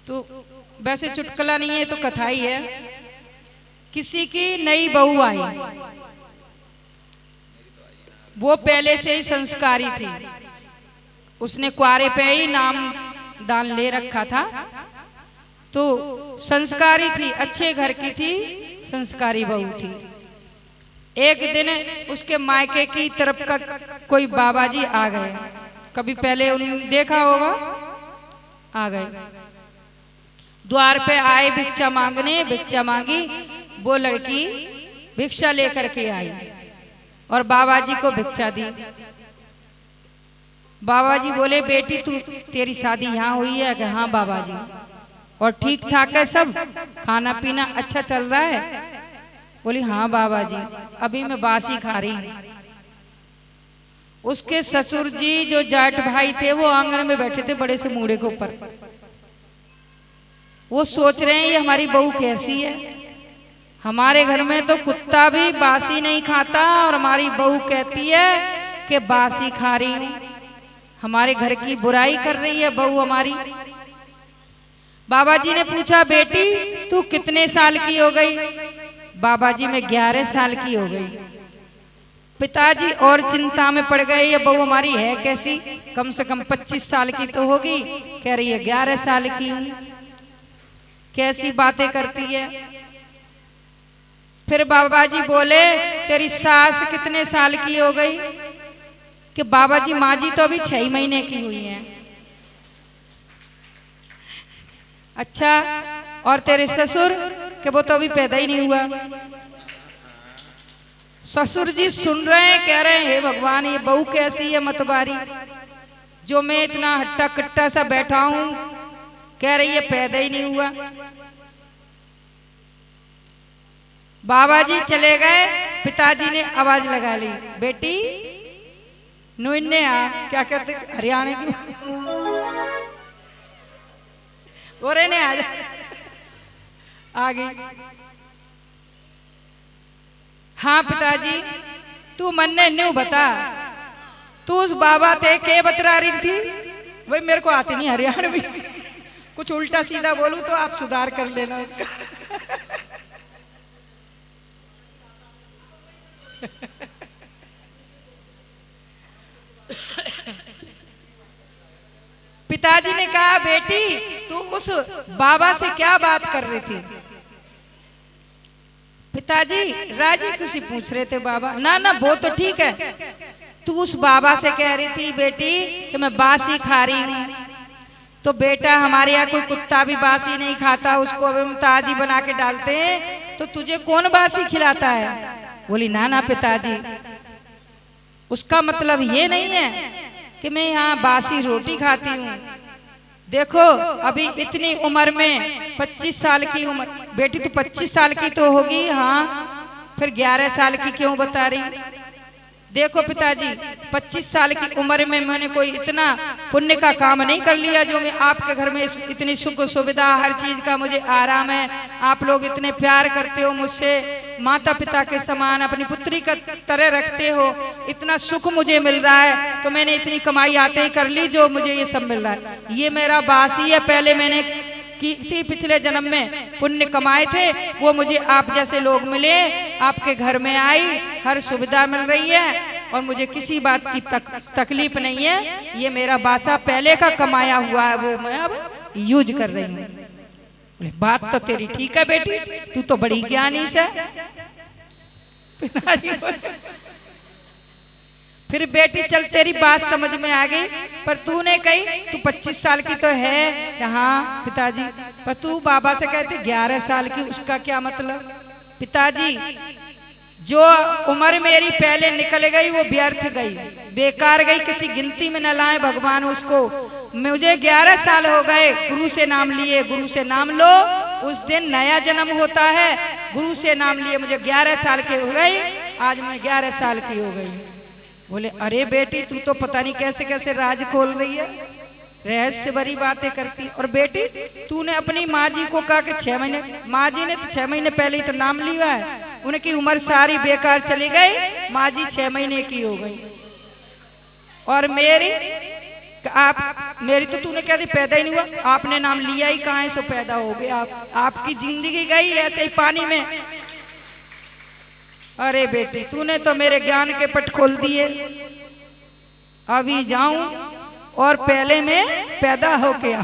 तो वैसे चुटकुला नहीं है, तो कथा ही है। किसी की नई बहू आई, वो पहले से ही संस्कारी थी, उसने कुआरे पे ही नाम दान ले रखा था, तो संस्कारी थी, अच्छे घर की थी, संस्कारी बहू थी। एक दिन उसके मायके की तरफ का कोई बाबा जी आ गए, कभी पहले उन्होंने देखा होगा, आ गए द्वार पे आए भिक्षा मांगने, भिक्षा मांगी, वो लड़की भिक्षा लेकर के आई और बाबा जी को भिक्षा दी। बाबा जी बोले, बेटी तू तेरी शादी यहाँ हुई है? कि हाँ बाबा जी। और ठीक ठाक है सब, खाना पीना अच्छा चल रहा है? बोली हाँ बाबा जी, अभी मैं बासी खा रही हूँ। उसके ससुर जी जो जाट भाई थे वो आंगन में बैठे थे बड़े से मूढ़े के ऊपर, वो सोच रहे हैं ये हमारी बहू कैसी है, हमारे घर में तो कुत्ता भी बासी नहीं खाता और हमारी बहू कहती है कि बासी खा रही हूँ, हमारे घर की बुराई कर रही है बहू हमारी। बाबा जी ने पूछा, बेटी तू कितने साल की हो गई? बाबा जी मैं 11 साल की हो गई। पिताजी और चिंता में पड़ गए, ये बहू हमारी है कैसी, कम से कम 25 साल की तो होगी, कह रही है 11 साल की हूँ, कैसी बातें करती है। फिर बाबा जी बोले, तेरी सास कितने साल की हो गई? कि बाबा जी माँ जी तो अभी 6 महीने की हुई हैं। अच्छा, और तेरे ससुर? कि वो तो अभी पैदा ही नहीं हुआ। ससुर जी सुन रहे हैं, कह रहे हैं हे भगवान ये बहू कैसी है मतवारी, जो मैं इतना हट्टा कट्टा सा बैठा हूं, कह रही है पैदा ही नहीं हुआ। बाबा जी चले गए, पिताजी ने आवाज लगा ली, बेटी नुन्ने आ, क्या कहते हरियाणा की, ओरे ने आ गई। हाँ पिताजी, तू मन ने न्यू बता, तू उस बाबा थे के बतरा रही थी? वही मेरे को आती नहीं हरियाणवी, कुछ उल्टा सीधा बोलूं तो आप सुधार कर लेना उसका। पिताजी ने कहा, बेटी तू उस बाबा से क्या बात कर रही थी? पिताजी राजी खुशी पूछ रहे थे बाबा। ना ना वो तो ठीक है, तू उस बाबा से कह रही थी बेटी कि मैं बासी खा रही हूँ, तो बेटा हमारे यहाँ कोई कुत्ता भी बासी नहीं खाता, उसको अब हम ताजी बना के डालते हैं, तो तुझे कौन बासी खिलाता है? बोली ना ना पिताजी, उसका मतलब ये नहीं है कि मैं यहाँ बासी रोटी खाती हूँ। देखो अभी इतनी उम्र में 25 साल की उम्र, बेटी तो 25 साल की तो होगी, हाँ फिर 11 साल की क्यों बता रही? देखो पिताजी 25 साल की उम्र में मैंने कोई इतना पुण्य का काम नहीं कर लिया जो मैं आपके घर में इतनी सुख सुविधा, हर चीज का मुझे आराम है, आप लोग इतने प्यार करते हो मुझसे, माता पिता के समान अपनी पुत्री का तरह रखते हो, इतना सुख मुझे मिल रहा है, तो मैंने इतनी कमाई आते ही कर ली जो मुझे ये सब मिल रहा है। ये मेरा बासी है, पहले मैंने की थी, पिछले जन्म में पुण्य कमाए थे, वो मुझे आप जैसे लोग मिले, आपके घर में आई, हर सुविधा मिल रही है और मुझे किसी बात की तकलीफ नहीं है। ये मेरा बासा पहले का कमाया हुआ है, वो मैं अब यूज कर रही हूँ। बोले बात तो तेरी ठीक है बेटी, तू तो बड़ी ज्ञानी से। फिर बेटी चल तेरी बात समझ में आ गई, पर तूने कही तू 25 साल की तो है, हाँ पिताजी, पर तू बाबा से कहते 11 साल की, उसका क्या मतलब? पिताजी जो उम्र मेरी पहले निकल गई वो व्यर्थ गई, बेकार गई, किसी गिनती में न लाए भगवान उसको। मुझे 11 साल हो गए गुरु से नाम लिए, गुरु से नाम लो उस दिन नया जन्म होता है, गुरु से नाम लिए मुझे 11 साल की हो गई, आज मैं 11 साल की हो गई। बोले अरे बेटी तू तो पता नहीं कैसे कैसे राज खोल रही है, रहस्य भरी बातें करती। और बेटी तूने अपनी माँ जी को कहा कि 6 महीने, माँ जी ने तो 6 महीने पहले ही तो नाम लिया है, उनकी उम्र सारी बेकार चली गई, माँ जी 6 महीने की हो गई। और मेरी आप मेरी तो तूने कह दी पैदा ही नहीं हुआ, आपने नाम लिया ही कहाँ है सो पैदा हो गया आप। आपकी जिंदगी गई ऐसे ही पानी में। अरे बेटी तूने तो मेरे ज्ञान के पट खोल दिए, अभी जाऊं और पहले में पैदा हो गया।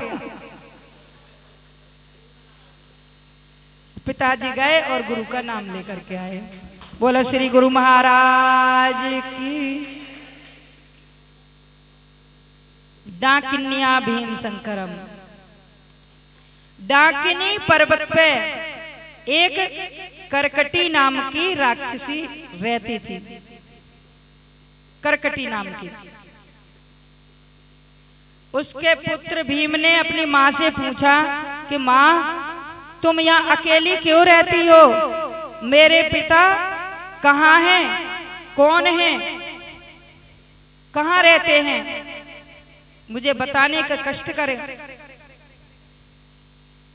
पिताजी गए और गुरु का नाम लेकर के आए। बोला श्री गुरु महाराज की। डाकिन्या भीम शंकरम। डाकिनी पर्वत पे एक करकटी नाम की राक्षसी रहती थी। करकटी नाम की। उसके पुत्र भीम ने अपनी माँ से पूछा कि माँ तुम यहाँ अकेली क्यों रहती हो? मेरे पिता कहाँ हैं? कौन हैं? कहाँ रहते हैं? मुझे बताने का कष्ट करें।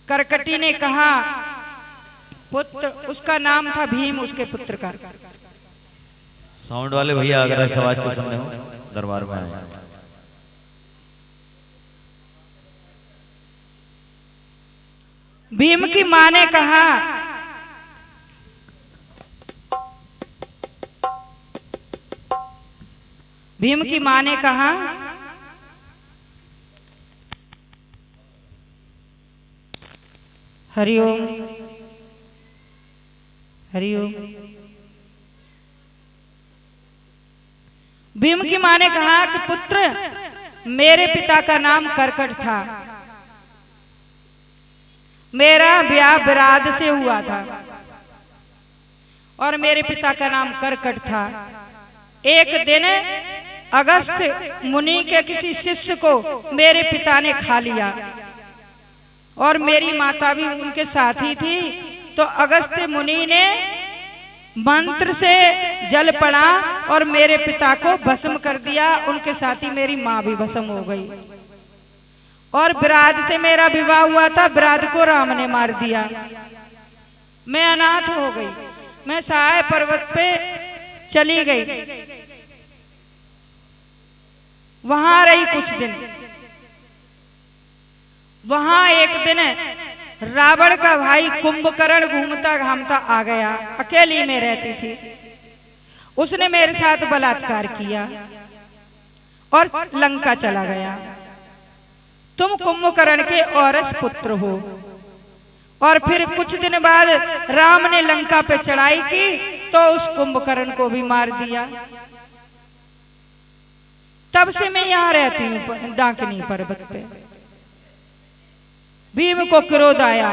करकटी ने कहा पुत्र, उसका नाम था भीम, उसके पुत्र का। साउंड वाले भैया अगर इस आवाज को सुन रहे हो दरबार में आए। भीम की मां ने कहा भीम की मां ने कहा हरिओम हरिओम। भीम की मां ने कहा कि पुत्र मेरे पिता का नाम करकट था, मेरा ब्याह विराद से हुआ था और मेरे पिता का नाम करकट था। एक दिन अगस्त मुनि के किसी शिष्य को मेरे पिता ने खा लिया और मेरी माता भी उनके साथ ही थी। तो अगस्त मुनि ने मंत्र से जल पड़ा और मेरे पिता को भस्म कर दिया। उनके साथ ही मेरी माँ भी भस्म हो गई और विराद से मेरा विवाह हुआ था। विराद को राम ने मार दिया। मैं अनाथ हो गई। मैं सहाय पर्वत पे चली गई, वहां रही कुछ दिन। वहां एक दिन रावण का भाई कुंभकर्ण घूमता घामता आ गया। अकेली में रहती थी। उसने मेरे साथ बलात्कार किया और लंका चला गया। तुम कुंभकर्ण के औरस पुत्र हो। और फिर कुछ दिन बाद राम ने लंका पे चढ़ाई की तो उस कुंभकर्ण को भी मार दिया। तब से मैं यहाँ रहती हूँ डाकिनी पर्वत पे। भीम को क्रोध आया।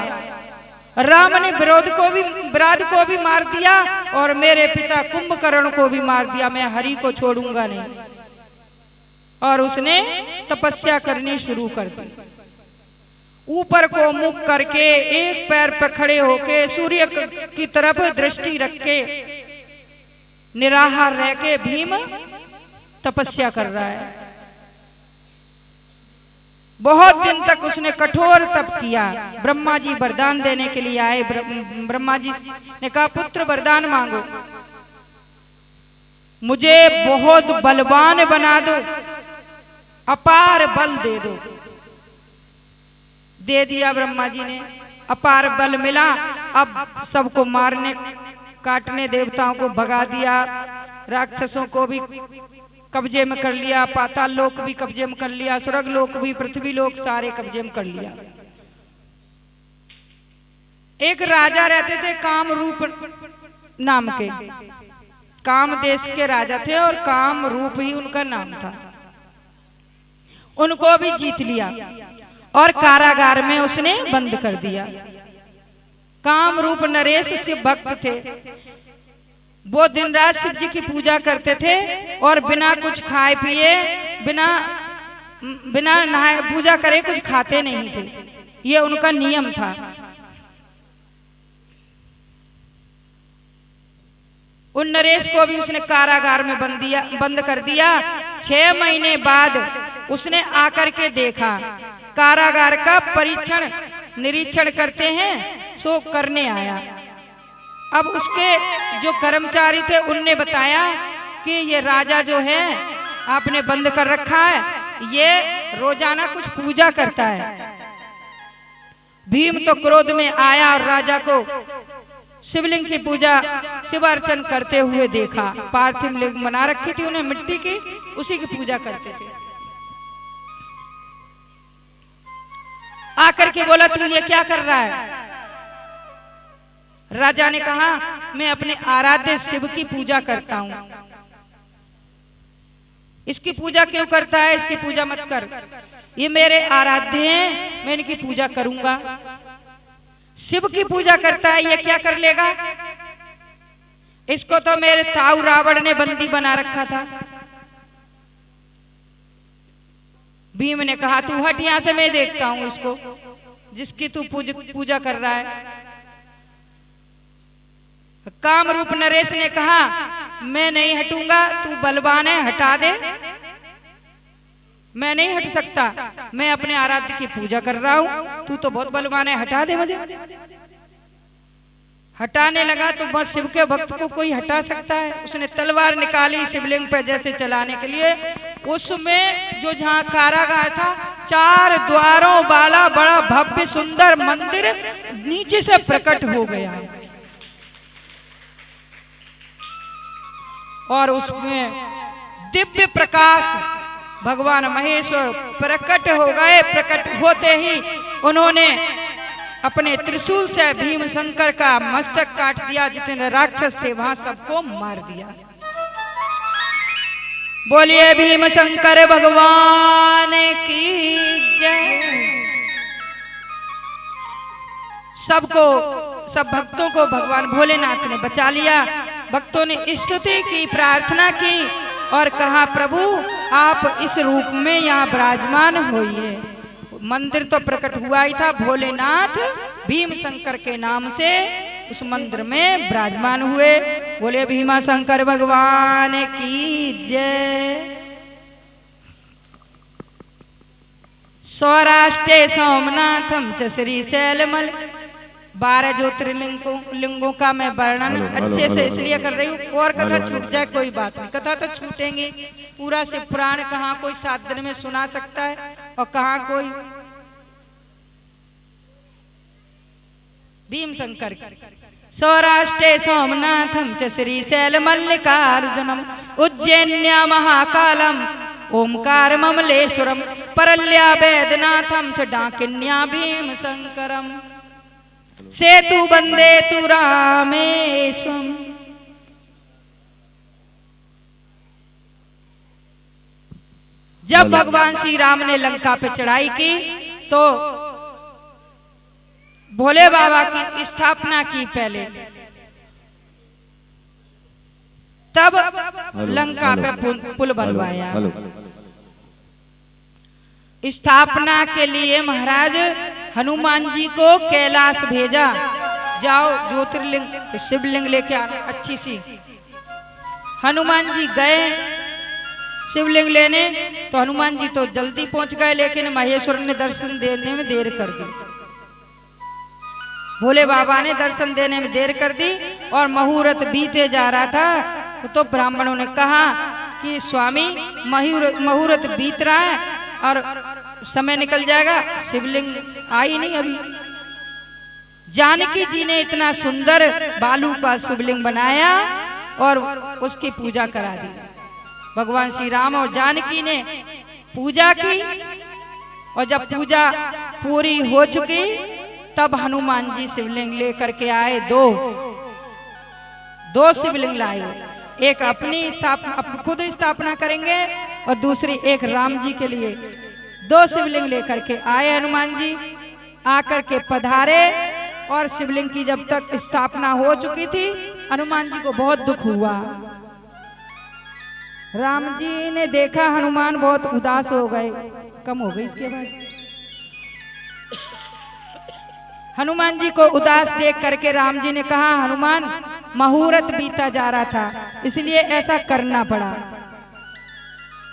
राम ने विराद को भी मार दिया और मेरे पिता कुंभकर्ण को भी मार दिया। मैं हरि को छोड़ूंगा नहीं। और उसने तपस्या करनी शुरू कर दी। ऊपर को मुख करके एक पैर पर खड़े होके सूर्य की तरफ दृष्टि रख के निराहार रह के भीम तपस्या कर रहा है। बहुत दिन तक उसने कठोर तप किया। ब्रह्मा जी वरदान देने के लिए आए। ब्रह्मा जी ने कहा पुत्र वरदान मांगो, मुझे बहुत बलवान बना दो, अपार बल दे दो। दे दिया ब्रह्मा जी ने। अपार बल मिला। अब सबको मारने काटने, देवताओं को भगा दिया, राक्षसों को भी कब्जे में कर लिया, पाताल लोक भी कब्जे में कर लिया, स्वर्ग लोक भी, पृथ्वी लोक सारे कब्जे में कर लिया। एक राजा रहते थे कामरूप नाम के। काम देश के राजा थे और कामरूप ही उनका नाम था। उनको भी जीत लिया और कारागार में उसने बंद कर दिया। कामरूप नरेश शिव भक्त थे। वो दिन रात शिव जी की पूजा करते थे और बिना कुछ खाए पिए, बिना नहाए पूजा करे कुछ खाते नहीं थे। ये उनका नियम था। उन नरेश को भी उसने कारागार में बंद कर दिया। 6 महीने बाद उसने आकर के देखा। कारागार का निरीक्षण करते हैं सो करने आया। अब उसके जो कर्मचारी थे उनने बताया कि ये राजा जो है आपने बंद कर रखा है ये रोजाना कुछ पूजा करता है। भीम तो क्रोध में आया और राजा को शिवलिंग की पूजा शिवार्चन करते हुए देखा। पार्थिव लिंग बना रखी थी उन्हें मिट्टी की, उसी की पूजा करते थे। आकर के बोला तू ये क्या कर रहा है? राजा ने कहा मैं अपने आराध्य शिव की पूजा करता हूं। इसकी पूजा क्यों करता है? इसकी पूजा मत कर, ये मेरे आराध्य हैं, मैं इनकी पूजा करूंगा। शिव की पूजा करता है, ये क्या कर लेगा? इसको तो मेरे ताऊ रावण ने बंदी बना रखा था। भीम ने कहा तू हट यहां से, मैं देखता हूं इसको जिसकी तू पूजा कर रहा है। कामरूप नरेश ने कहा मैं नहीं हटूंगा, तू बलवान है, हटा दे। मैं नहीं हट सकता, मैं अपने आराध्य की पूजा कर रहा हूं, तू तो बहुत बलवान है, हटा दे मुझे। हटाने लगा तो बस शिव के भक्त को कोई हटा सकता है। उसने तलवार निकाली शिवलिंग पे जैसे चलाने के लिए, उसमें जो जहां कारागार था 4 द्वारों वाला बड़ा भव्य सुंदर मंदिर नीचे से प्रकट हो गया और उसमें दिव्य प्रकाश भगवान महेश्वर प्रकट हो गए। प्रकट होते ही उन्होंने अपने त्रिशूल से भीम शंकर का मस्तक काट दिया। जितने राक्षस थे वहां सबको मार दिया। बोलिए भीम शंकर भगवान की जय। सबको, सब भक्तों को भगवान भोलेनाथ ने बचा लिया। भक्तों ने स्तुति की, प्रार्थना की और कहा प्रभु आप इस रूप में यहाँ विराजमान होइए। मंदिर तो प्रकट हुआ ही था, भोलेनाथ भीम शंकर के नाम से उस मंदिर में विराजमान हुए। बोले भीमा शंकर भगवान की जय। सौराष्ट्रे सोमनाथम च श्रीशैलमल। 12 ज्योतिर्लिंगों का मैं वर्णन अच्छे से इसलिए कर रही हूँ, और कथा छूट जाए कोई बात नहीं, कथा तो छूटेंगी। पूरा शिव पुराण कहाँ कोई 7 दिन में सुना सकता है और कहाँ कोई। भीम शंकर सौराष्ट्रे सोमनाथम च श्रीशैल मल्लिकार्जुनम उज्जैन्या महाकालम ओमकार ममलेश्वरम परल्या वैद्यनाथम च डाकिन्या भीम शंकरम सेतु बंदे तु रामेशम। जब भगवान श्री राम ने लंका पे चढ़ाई की तो भोले बाबा की स्थापना की पहले, तब लंका पे पुल बनवाया। स्थापना के लिए महाराज हनुमान जी को कैलाश भेजा, जाओ ज्योतिर्लिंग शिवलिंग लेके आना अच्छी सी। हनुमान जी गए शिवलिंग लेने, तो हनुमान जी तो जल्दी पहुंच गए, लेकिन महेश्वर ने दर्शन देने में देर कर दी। भोले बाबा ने दर्शन देने में देर कर दी और मुहूर्त बीते जा रहा था। तो ब्राह्मणों ने कहा कि स्वामी मुहूर्त बीत रहा है और समय निकल जाएगा, शिवलिंग आई नहीं अभी। जानकी जी ने इतना सुंदर बालू का शिवलिंग बनाया और उसकी पूजा करा दी। भगवान श्री राम और जानकी ने पूजा की और जब पूजा पूरी हो चुकी तब हनुमान जी शिवलिंग लेकर के आए। दो शिवलिंग लाए, एक अपनी स्थापना खुद स्थापना करेंगे और दूसरी एक राम जी के लिए। 2 शिवलिंग लेकर के आए हनुमान जी, आकर के पधारे और शिवलिंग की जब तक स्थापना हो चुकी थी हनुमान जी को बहुत दुख हुआ। राम जी ने देखा हनुमान बहुत उदास हो गए, कम हो गई इसके बाद। हनुमान जी को उदास देख करके राम जी ने कहा हनुमान मुहूर्त बीता जा रहा था इसलिए ऐसा करना पड़ा।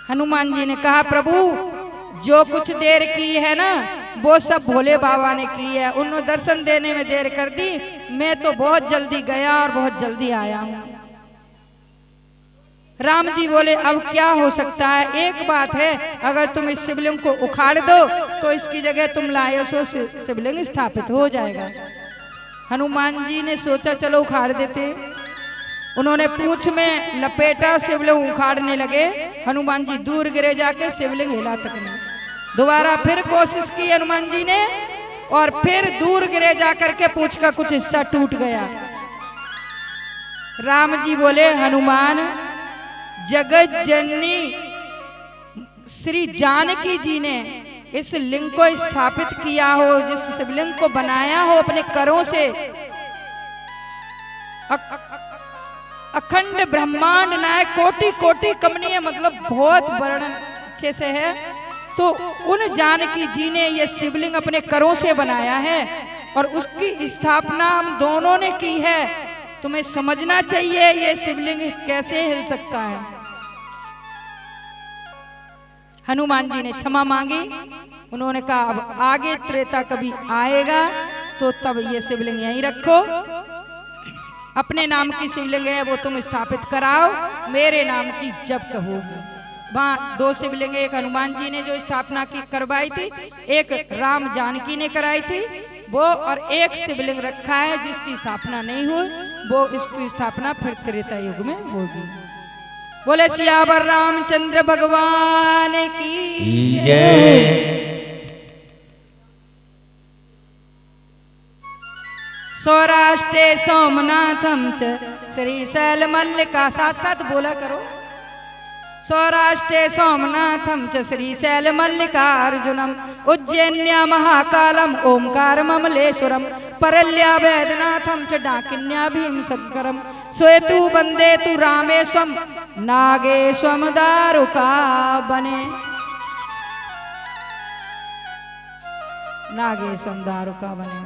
हनुमान जी ने कहा प्रभु जो कुछ देर की है ना वो सब भोले बाबा ने की है, उन्होंने दर्शन देने में देर कर दी, मैं तो बहुत जल्दी गया और बहुत जल्दी आया हूं। राम जी बोले अब क्या हो सकता है, एक बात है, अगर तुम इस शिवलिंग को उखाड़ दो तो इसकी जगह तुम लाए सो शिवलिंग स्थापित हो जाएगा। हनुमान जी ने सोचा चलो उखाड़ देते। उन्होंने पूंछ में लपेटा, शिवलिंग उखाड़ने लगे। हनुमान जी दूर गिरे, जाके शिवलिंग हिला तक नहीं। दोबारा फिर कोशिश की हनुमान जी ने, और फिर दूर गिरे जाकर के पूंछ का कुछ हिस्सा टूट गया। राम जी बोले हनुमान, जगत जननी श्री जानकी जी ने इस लिंग को स्थापित किया हो, जिस शिवलिंग को बनाया हो अपने करों से, अखंड ब्रह्मांड नायक कोटि कोटि कमनीय, मतलब बहुत वर्णन अच्छे से है। तो उन जानकी जी ने यह शिवलिंग अपने करों से बनाया है और उसकी स्थापना हम दोनों ने की है। तुम्हें समझना चाहिए ये शिवलिंग कैसे हिल सकता है। हनुमान जी ने क्षमा मांगी। उन्होंने कहा अब आगे त्रेता कभी आएगा तो तब ये शिवलिंग यहीं रखो, अपने नाम की शिवलिंग है वो तुम स्थापित कराओ, मेरे नाम की जब कहोगे। वहाँ दो शिवलिंग, एक हनुमान जी ने जो स्थापना की करवाई थी, एक राम जानकी ने कराई थी वो, और एक शिवलिंग रखा है जिसकी स्थापना नहीं हुई, वो इसकी स्थापना फिर त्रेता युग में होगी। बोले सियावर रामचंद्र भगवान की जय। सौराष्ट्रे सोमनाथम च श्रीशैल मल्लिका, साथ साथ बोला करो। सौराष्ट्रे सोमनाथम च श्रीशैल मल्लिकार्जुनम, उज्जैन्या महाकालम ओंकार ममलेश्वरम, परल्या वैद्यनाथम च डाकिन्या भीमशंकरम, स्वेतु वंदे तु रामेश्वम नागेश्वम दारुका बने। नागेश्वम दारुका बने।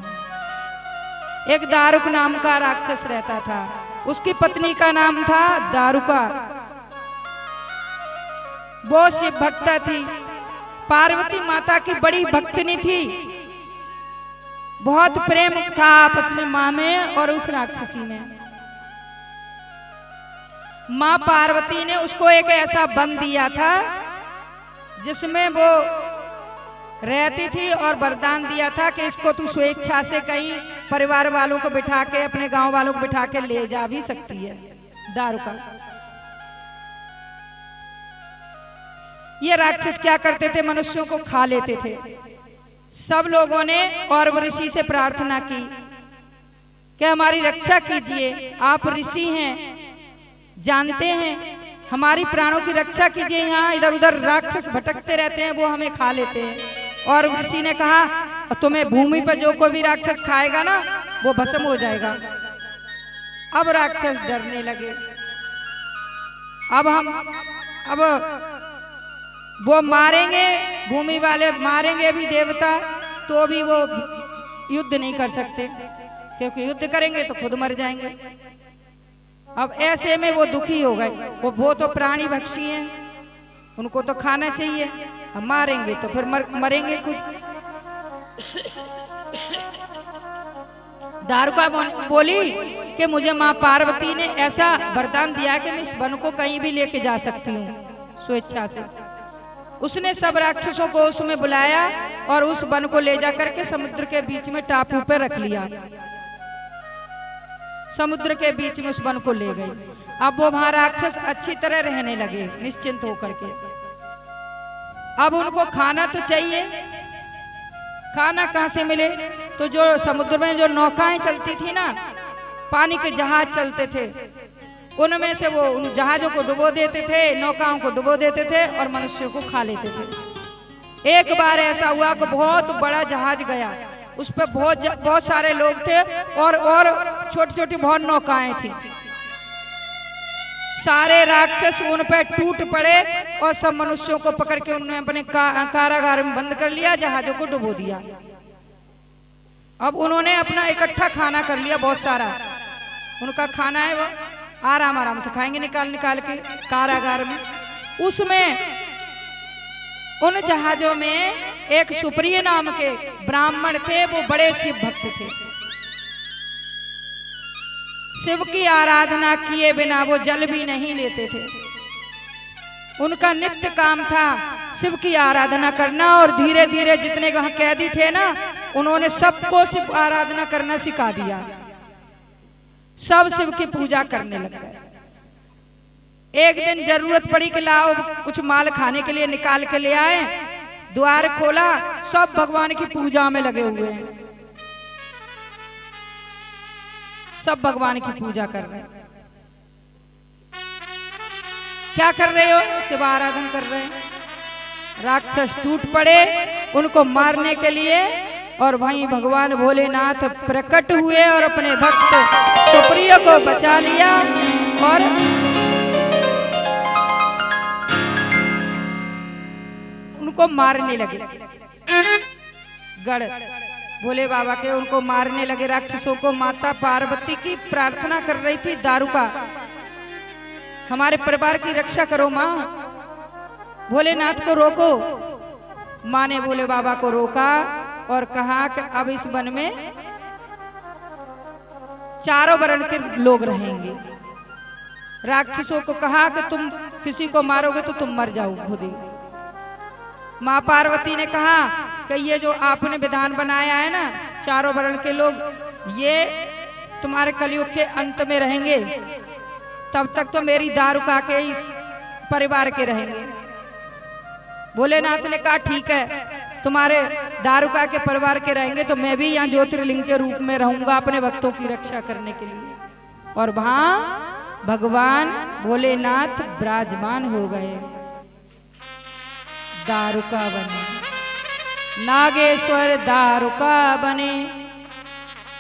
एक दारुक नाम का राक्षस रहता था, उसकी पत्नी का नाम था दारुका। वो शिव भक्ता थी, पार्वती माता की बड़ी भक्तनी थी, बहुत प्रेम था आपस में माँ में और उस राक्षसी में। माँ पार्वती ने उसको एक ऐसा वन दिया था जिसमें वो रहती थी और वरदान दिया था कि इसको तू स्वेच्छा से कहीं परिवार वालों को बिठा के, अपने गांव वालों को बिठा के ले जा भी सकती है। दारुका ये राक्षस क्या करते थे, मनुष्यों को खा लेते थे। सब लोगों ने और ऋषि से प्रार्थना की कि हमारी रक्षा कीजिए, आप ऋषि हैं, जानते हैं, हमारी प्राणों की रक्षा कीजिए, यहाँ इधर उधर राक्षस भटकते रहते हैं, वो हमें खा लेते हैं। और ऋषि ने कहा तुम्हें भूमि पर जो कोई भी राक्षस खाएगा ना वो भस्म हो जाएगा। अब राक्षस डरने लगे। अब वो मारेंगे, भूमि वाले मारेंगे भी देवता, तो भी वो युद्ध नहीं कर सकते, क्योंकि युद्ध करेंगे तो खुद मर जाएंगे। अब ऐसे में वो दुखी हो गए। वो तो प्राणी भक्षी हैं, उनको तो खाना चाहिए, हम मारेंगे तो फिर मरेंगे खुद। दारुका बोली कि मुझे माँ पार्वती ने ऐसा वरदान दिया कि मैं इस वन को कहीं भी लेके जा सकती हूँ स्वेच्छा से। उसने सब राक्षसों को उसमें बुलाया और उस वन को ले जा करके समुद्र के बीच में टापू पे रख लिया। समुद्र के बीच में उस वन को ले गए। अब वो वहां राक्षस अच्छी तरह रहने लगे निश्चिंत होकर के। अब उनको खाना तो चाहिए, खाना कहाँ से मिले? तो जो समुद्र में जो नौकाएं चलती थी ना, पानी के जहाज चलते थे, उनमें से वो उन जहाजों को डुबो देते थे, नौकाओं को डुबो देते थे और मनुष्यों को खा लेते थे। एक बार ऐसा हुआ कि बहुत बड़ा जहाज गया, उस पर बहुत सारे लोग थे और छोटी छोटी बहुत नौकाएं थी। सारे राक्षस उन पर टूट पड़े और सब मनुष्यों को पकड़ के उन्होंने अपने कारागार में बंद कर लिया, जहाजों को डुबो दिया। अब उन्होंने अपना इकट्ठा खाना कर लिया, बहुत सारा उनका खाना है, वो आराम आराम से खाएंगे निकाल के कारागार में। उसमें उन जहाजों में एक सुप्रिय नाम के ब्राह्मण थे, वो बड़े शिव भक्त थे। शिव की आराधना किए बिना वो जल भी नहीं लेते थे। उनका नित्य काम था शिव की आराधना करना, और धीरे धीरे जितने वहां कैदी थे ना, उन्होंने सबको शिव आराधना करना सिखा दिया। सब शिव की पूजा करने लग गए। एक दिन जरूरत पड़ी कि लाओ कुछ माल खाने के लिए, निकाल के ले आए। द्वार खोला, सब भगवान की पूजा में लगे हुए हैं, सब भगवान की पूजा कर रहे हैं। क्या कर रहे हो? शिव आराधन कर रहे हैं। राक्षस टूट पड़े उनको मारने के लिए, और वहीं भगवान भोलेनाथ प्रकट हुए और अपने भक्त सुप्रिय को बचा लिया और उनको मारने लगे। गढ़ भोले बाबा के उनको मारने लगे राक्षसों को। माता पार्वती की प्रार्थना कर रही थी, दारुका हमारे परिवार की रक्षा करो माँ, भोलेनाथ को रोको। माँ ने भोले बाबा को रोका और कहा कि अब इस वन में चारों वर्ण के लोग रहेंगे। राक्षसों को कहा कि तुम किसी को मारोगे तो तुम मर जाओ खुद ही। माँ पार्वती ने कहा कि ये जो आपने विधान बनाया है ना, चारों वर्ण के लोग, ये तुम्हारे कलयुग के अंत में रहेंगे, तब तक तो मेरी दारुका के इस परिवार के रहेंगे। भोलेनाथ ने कहा ठीक है, तुम्हारे दारुका के परिवार के रहेंगे तो मैं भी यहाँ ज्योतिर्लिंग के रूप में रहूंगा अपने भक्तों की रक्षा करने के लिए। और वहां भगवान भोलेनाथ विराजमान हो गए। दारुका बने, नागेश्वर दारुका बने,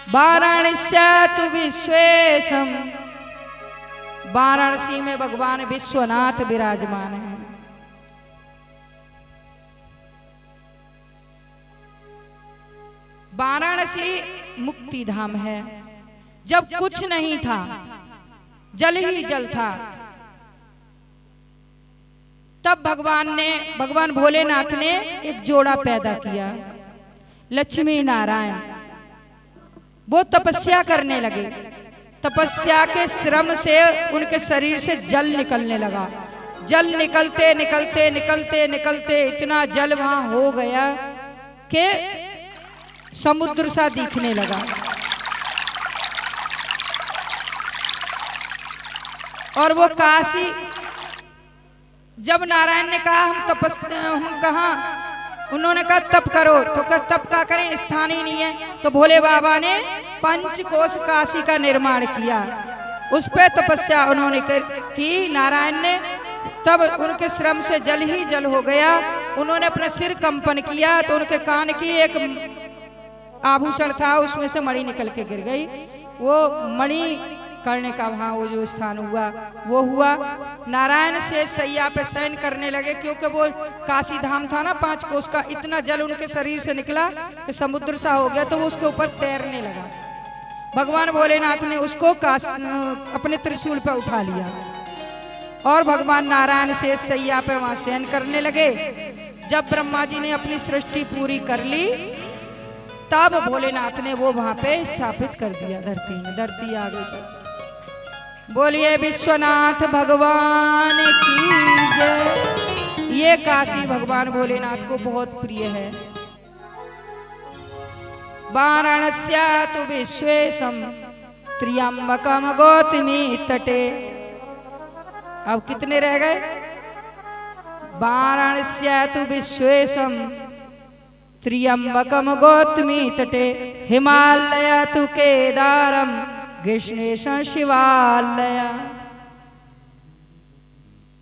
वाराणस्यातु विश्वेशम, वाराणसी में भगवान विश्वनाथ विराजमान है। वाराणसी मुक्ति धाम है। जब कुछ नहीं था, जल ही जल था, तब भगवान भोलेनाथ ने एक जोड़ा पैदा किया, लक्ष्मी नारायण। वो तपस्या करने लगे। तपस्या के श्रम से उनके शरीर से जल निकलने लगा। जल निकलते निकलते निकलते निकलते इतना जल वहां हो गया कि समुद्र सा दिखने लगा। और वो काशी, जब नारायण ने कहा हम कहाँ, उन्होंने कहा तप करो, तो कहा तप का करें, स्थान ही नहीं है। तो भोले बाबा ने पंचकोश काशी का निर्माण किया, उस पे तपस्या उन्होंने की नारायण ने। तब उनके श्रम से जल ही जल हो गया। उन्होंने अपना सिर कंपन किया तो उनके कान की एक आभूषण था, उसमें से मणि निकल के गिर गई। वो मणि करने का वहां वो जो स्थान हुआ वो हुआ। नारायण से सैया पे शयन करने लगे, क्योंकि वो काशी धाम था ना 5 कोस का। इतना जल उनके शरीर से निकला कि समुद्र सा हो गया, तो वो उसके ऊपर तैरने लगा। भगवान भोलेनाथ ने उसको अपने त्रिशूल पे उठा लिया और भगवान नारायण से सैया पे वहां शयन करने लगे। जब ब्रह्मा जी ने अपनी सृष्टि पूरी कर ली, तब भोलेनाथ ने वो वहां पे स्थापित कर दिया धरती में। धरती आ गई। बोलिए विश्वनाथ भगवान की जय। ये काशी भगवान भोलेनाथ को बहुत प्रिय है। वाराणस्यातु विश्वेशम त्र्यंबकम गौतमी तटे। अब कितने रह गए? वाराणस्यातु विश्वेशम त्र्यंबकम गौतमी तटे, हिमालय तु केदारम कृष्णेश शिवालय।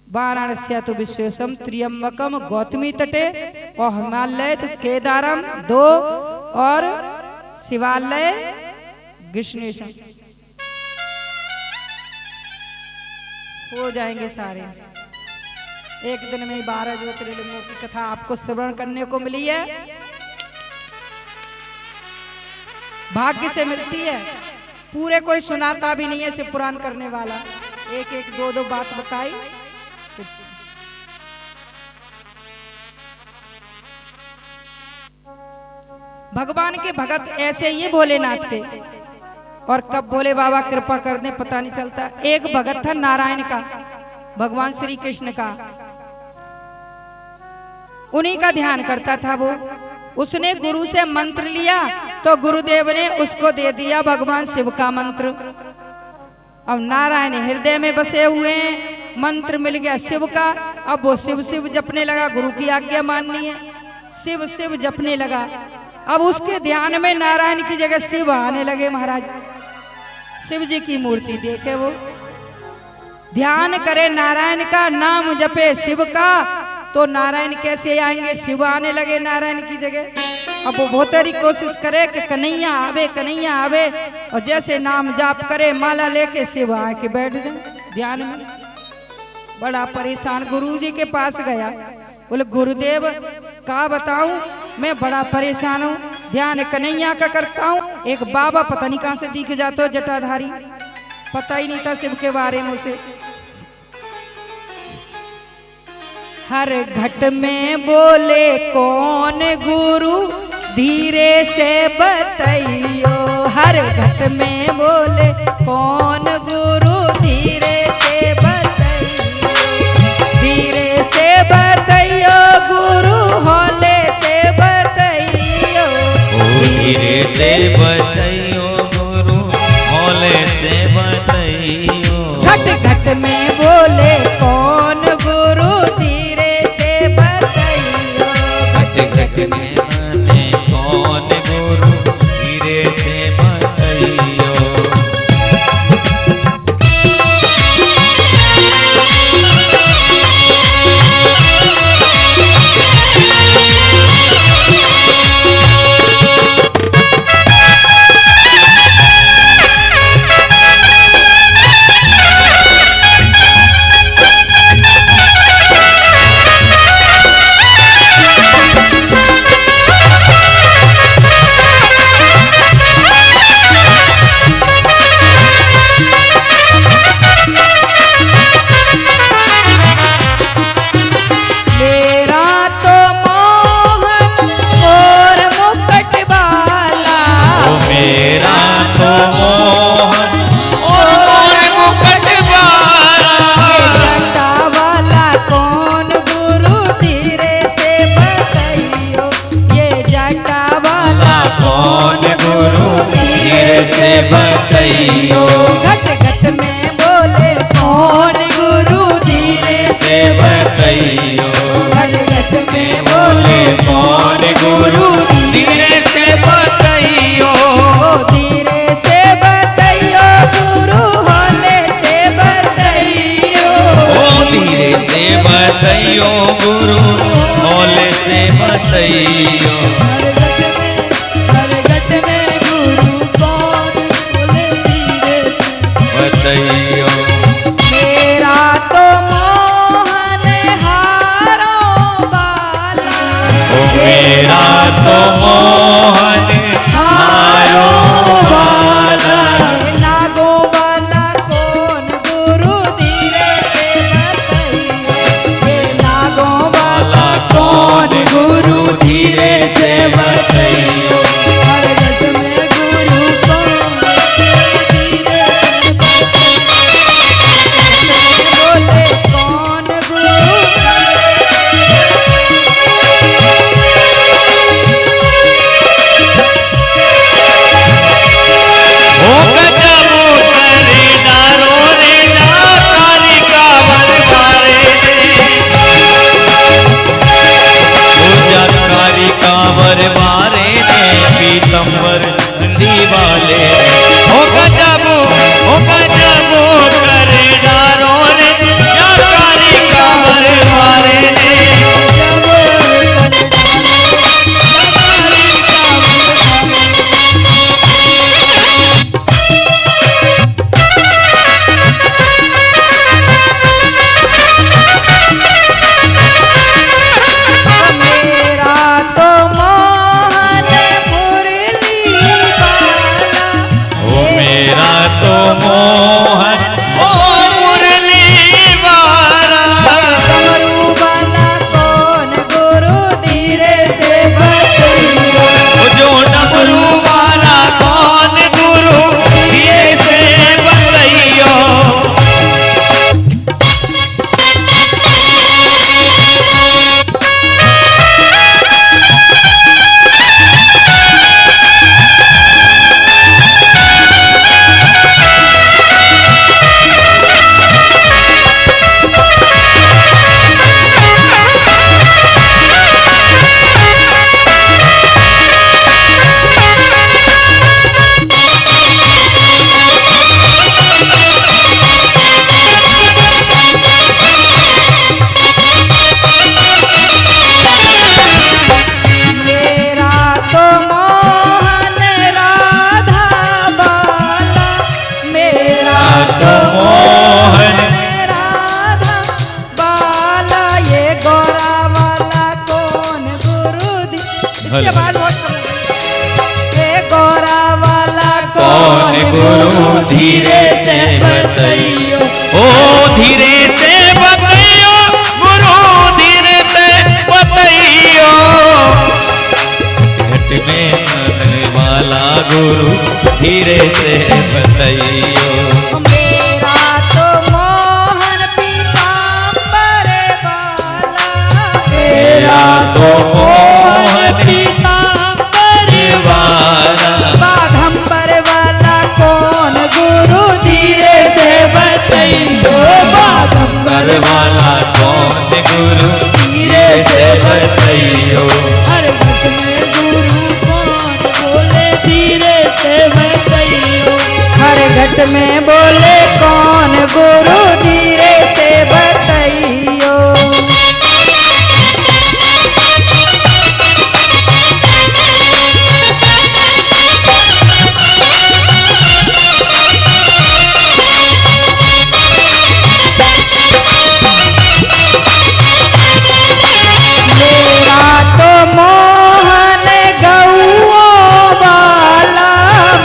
वाराणस्य तो विश्वेशम त्र्यंबकम गौतमी तटे, और हिमालय तो केदारम 2, और शिवालय कृष्णेश। हो जाएंगे सारे। एक दिन में 12 ज्योतिर्लिंगों की कथा आपको श्रवण करने को मिली है। भाग्य से मिलती है, पूरे कोई सुनाता भी नहीं है शिव पुराण करने वाला। एक एक 2-2 बात बताई। भगवान के भगत ऐसे ही भोलेनाथ के, और कब भोले बाबा कृपा कर दे पता नहीं चलता। एक भगत था नारायण का, भगवान श्री कृष्ण का। उन्हीं का ध्यान करता था वो। उसने गुरु से मंत्र लिया तो गुरुदेव ने उसको दे दिया भगवान शिव का मंत्र। अब नारायण हृदय में बसे हुए हैं, मंत्र मिल गया शिव का। अब वो शिव शिव जपने लगा, गुरु की आज्ञा माननी है, शिव शिव जपने लगा। अब उसके ध्यान में नारायण की जगह शिव आने लगे महाराज। शिव जी की मूर्ति देखे वो, ध्यान करे नारायण का, नाम जपे शिव का, तो नारायण कैसे आएंगे? शिव आने लगे नारायण की जगह। अब वो बहुत सारी कोशिश करे कि कन्हैया आवे कन्हैया आवे, और जैसे नाम जाप करे माला लेके शिव आके बैठ जाए ध्यान में। बड़ा परेशान गुरु जी के पास गया, बोले गुरुदेव का बताऊं, मैं बड़ा परेशान हूँ, ध्यान कन्हैया का करता हूँ। एक बाबा पता नहीं कहाँ से दिख जाते हो, जटाधारी, पता ही नहीं था शिव के बारे में उसे। हर घट में बोले कौन गुरु, धीरे से बताइयो। हर घट में बोले कौन गुरु, धीरे से बताइयो। धीरे से बताइयो गुरु, हौले से बताइयो। धीरे से बताइयो गुरु, हौले से बताइयो। घट घट में बोले कौन गुरु, घट में माने कौन गुरु, धीरे से बताइयो। बताइयो। घट घट में बोले कौन गुरु, धीरे से बताइयो। घट घट में बोले कौन गुरु, धीरे से बताइयो। धीरे से बताइयो गुरु, हौले से बताइयो। धीरे से बताइयो गुरु, हौले से बताइयो। मेरा तो मोहन हारों वाला, मेरा तो मोहन हारों वाला। नागों वाला कौन गुरु, धीरे से बताइयो। ये नागों वाला कौन गुरु, धीरे से बताइयो। पीतंबर दीवाले हो गजबो करे डारो रे, जाकारी कांवर वाले ने। मोहन ओ मुरली वाला, डमरू वाला कौन गुरु, धीरे से बताइयो। जो डमरू वाला कौन गुरु, धीरे से बताइयो। गुरु धीरे से बतैयो, ओ धीरे से बतैयो गुरु धीरे से बतैयो, घट में आने वाला गुरु धीरे से बतैयो। मेरा तो मोहन पीतांबर वाला, मेरा तो मोहन पीतांबर वाला, बाघंबर वाला कौन गुरु धीरे से बतैयो, बाघंबर वाला कौन गुरु धीरे से बतैयो। हर घट में गुरु कौन बोले धीरे से बतैयो, हर घट में बोले कौन गुरु धीरे से बतैयो। मेरा तो मोहन गौओं वाला,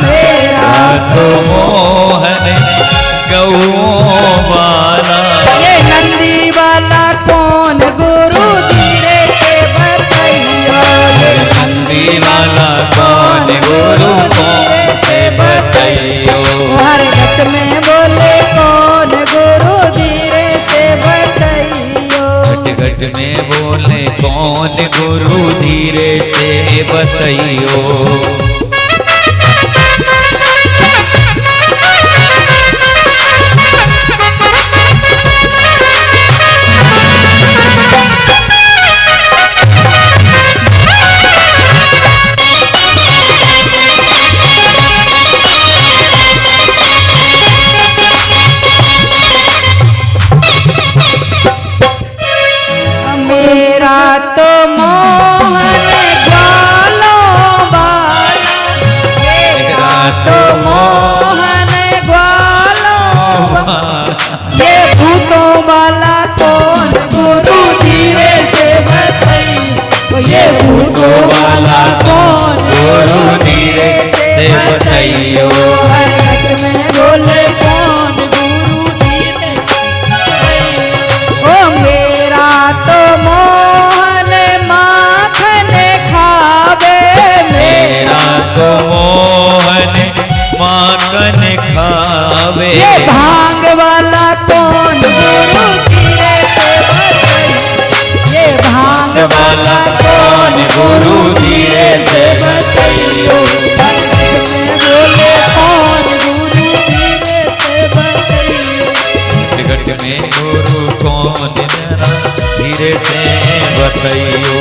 मेरा तो मोहन गौओं वाला, ये नंदी वाला कौन गुरु धीरे से बतैयो, ये नंदी वाला कौन गुरु कौन से बतैयो। हर घट में बोले कौन गुरु धीरे से बतैयो, घट में बोले कौन गुरु धीरे से बतैयो। मेरा तो मोहन ग्वालों वाला, मेरा तो मोहन ग्वालों वाला, ये भूतों वाला कौन गुरु धीरे से बतैयो, ये भूतों वाला कौन गुरु धीरे से बतैयो। हर घट में बोले कौन गुरु धीरे से बतैयो। ओ मेरा तो मोहन माखन खावे, मेरा तो मोहन माखन खावे, ये भांग वाला कौन गुरु धीरे से बतैयो, ये भांग वाला कौन गुरु धीरे से बतैयो। हर घट में बोले कौन गुरु धीरे से बतैयो, घट में गुरु कौन मेरा धीरे से बतैयो।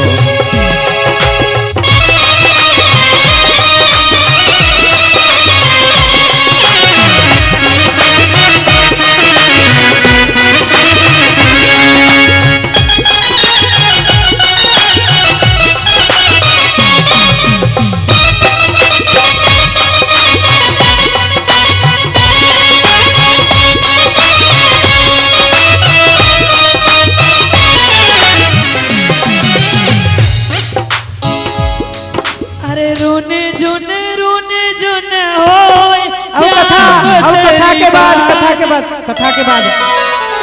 अरे रोने जोने हो अब कथा के बाद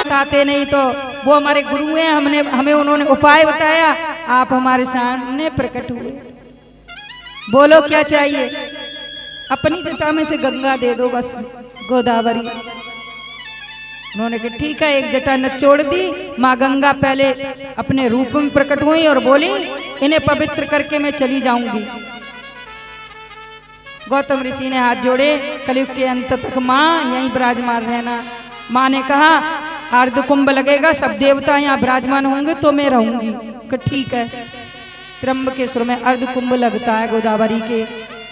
बताते नहीं तो वो हमारे गुरु हैं, हमें उन्होंने उपाय बताया, आप हमारे सामने प्रकट हुए। बोलो क्या चाहिए? अपनी जटा में से गंगा दे दो बस, गोदावरी। उन्होंने कहा ठीक है, एक जटा नचोड़ दी। माँ गंगा पहले अपने रूप में प्रकट हुई और बोली इन्हें पवित्र करके मैं चली जाऊंगी। गौतम ऋषि ने हाथ जोड़े, कलयुग के अंत तक माँ यहीं विराजमान रहना। माँ ने कहा अर्ध कुंभ लगेगा, सब देवता यहाँ विराजमान होंगे तो मैं रहूंगी। कहा ठीक है। त्र्यंबकेश्वर में अर्ध कुंभ लगता है गोदावरी के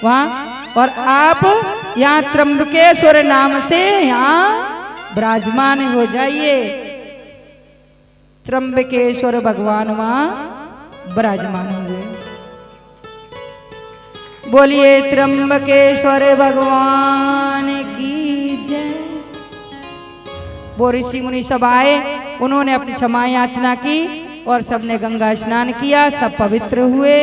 वहाँ, और आप यहाँ त्र्यंबकेश्वर नाम से यहाँ विराजमान हो जाइए। त्र्यंबकेश्वर भगवान वहाँ विराजमान होंगे। बोलिए त्र्यंबकेश्वर भगवान की जय। वो ऋषि मुनि सब आए, उन्होंने अपनी क्षमा याचना की और सबने गंगा स्नान किया, सब पवित्र हुए।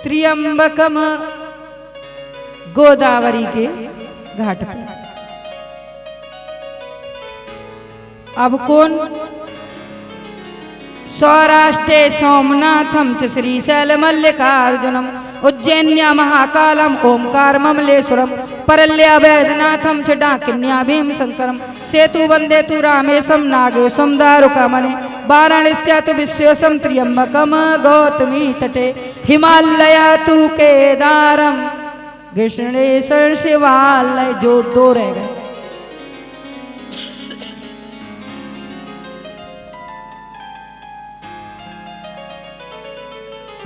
त्र्यंबकम गोदावरी के घाट पर। अब कौन? सौराष्ट्रे सोमनाथम च श्रीशैल मल्लिकार्जुनम उज्जैन्या महाकालम ओमकार ममलेश्वरम परल्या वैद्यनाथम च डाकिन्या भीम शंकरम सेतु वंदे तु रामेशम नागेशम दारुकामणे वाराणस्या तु विश्वेशम त्र्यंबकम गौतमी तटे हिमालया तु केदारम कृष्णेश्वर शिवालय। जो दो रह गए।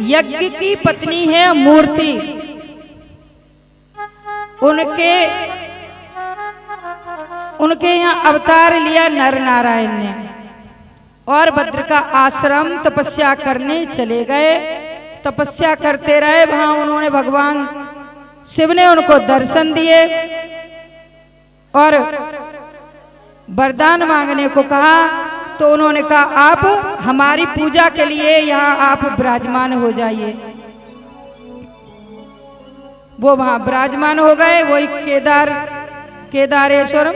यज्ञ की पत्नी है मूर्ति, उनके यहाँ अवतार लिया नर नारायण ने और भद्र का आश्रम तपस्या करने चले गए। तपस्या करते रहे। वहां उन्होंने भगवान शिव ने उनको दर्शन दिए और वरदान मांगने को कहा। तो उन्होंने कहा आप हमारी पूजा के लिए यहाँ आप विराजमान हो जाइए। वो वहां विराजमान हो गए, वही केदारेश्वरम,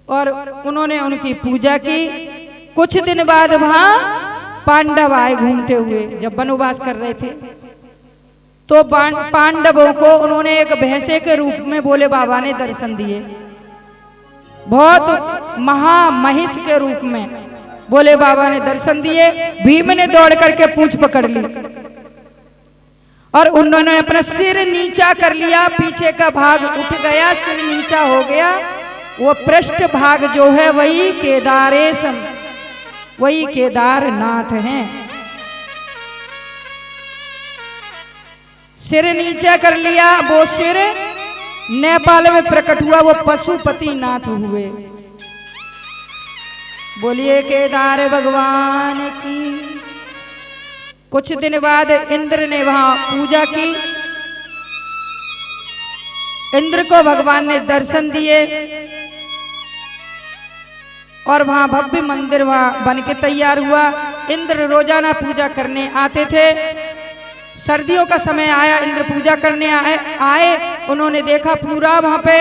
और उन्होंने उनकी पूजा की। कुछ दिन बाद वहां पांडव आए घूमते हुए, जब वनवास कर रहे थे। तो पांडवों को उन्होंने एक भैंसे के रूप में भोले बाबा ने दर्शन दिए। बहुत महामहिष के रूप में भोले बाबा ने दर्शन दिए। भीम ने दौड़ करके पूंछ पकड़ ली और उन्होंने अपना सिर नीचा कर लिया। पीछे का भाग उठ गया, सिर नीचा हो गया। वो पृष्ठ भाग जो है वही केदारेशम, वही केदारनाथ हैं। सिर नीचा कर लिया। वो सिर नेपाल में प्रकट हुआ, वो पशुपति नाथ हुए। बोलिए केदार भगवान की। कुछ दिन बाद इंद्र ने वहां पूजा की। इंद्र को भगवान ने दर्शन दिए और वहां भव्य मंदिर वहां बन के तैयार हुआ। इंद्र रोजाना पूजा करने आते थे। सर्दियों का समय आया, इंद्र पूजा करने आए। उन्होंने देखा पूरा वहां पे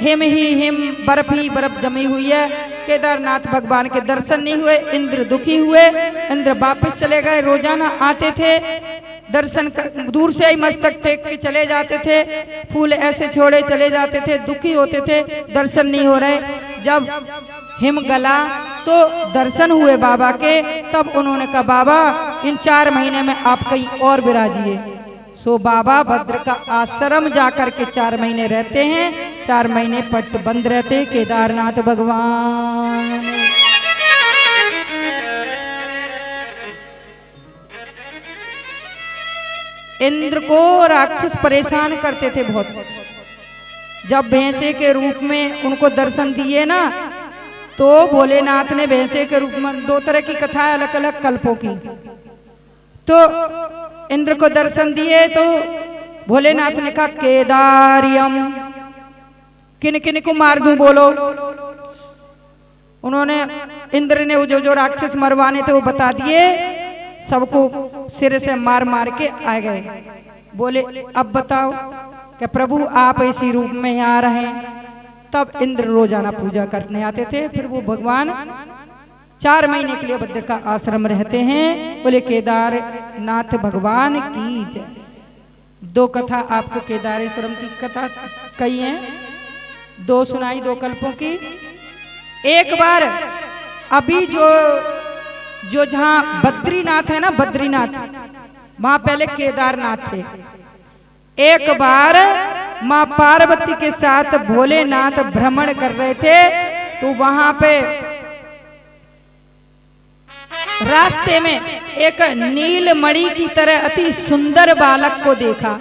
हिम ही हिम, बर्फ ही बर्फ जमी हुई है। केदारनाथ भगवान के दर्शन नहीं हुए। इंद्र दुखी हुए। इंद्र वापस चले गए। रोजाना आते थे, दर्शन कर, दूर से ही मस्तक टेक के चले जाते थे, फूल ऐसे छोड़े चले जाते थे। दुखी होते थे, दर्शन नहीं हो रहे। जब हिम गला तो दर्शन हुए बाबा के। तब उन्होंने कहा बाबा इन 4 महीने में आप कहीं और विराजिए। सो बाबा भद्र का आश्रम जाकर के 4 महीने रहते हैं। 4 महीने पट बंद रहते केदारनाथ भगवान। इंद्र को राक्षस परेशान करते थे बहुत। जब भैंसे के रूप में उनको दर्शन दिए ना, तो भोलेनाथ ने भैंसे के रूप में 2 तरह की कथा है अलग अलग कल्पों की। तो इंद्र को दर्शन दिए तो भोलेनाथ ने कहा केदारियम, किन किन को मार दूं बोलो। उन्होंने इंद्र ने जो जो राक्षस मरवाने थे वो बता दिए। सबको सिर से मार मार के आ गए। बोले अब बताओ क्या प्रभु आप इसी रूप में यहाँ आ रहे हैं। तब इंद्र रोजाना पूजा करने आते थे। फिर वो भगवान 4 महीने के लिए भद्र का आश्रम रहते हैं। बोले केदारनाथ भगवान की जय। 2 कथा आपको केदारेश्वरम की कथा कही है, 2 सुनाई 2 कल्पों की। एक बार अभी जो जहां बद्रीनाथ है ना, बद्रीनाथ, वहां पहले केदारनाथ थे। एक बार माँ पार्वती के साथ भोलेनाथ भ्रमण कर रहे थे। तो वहां पे रास्ते में एक नीलमणि की तरह अति सुंदर बालक को देखा।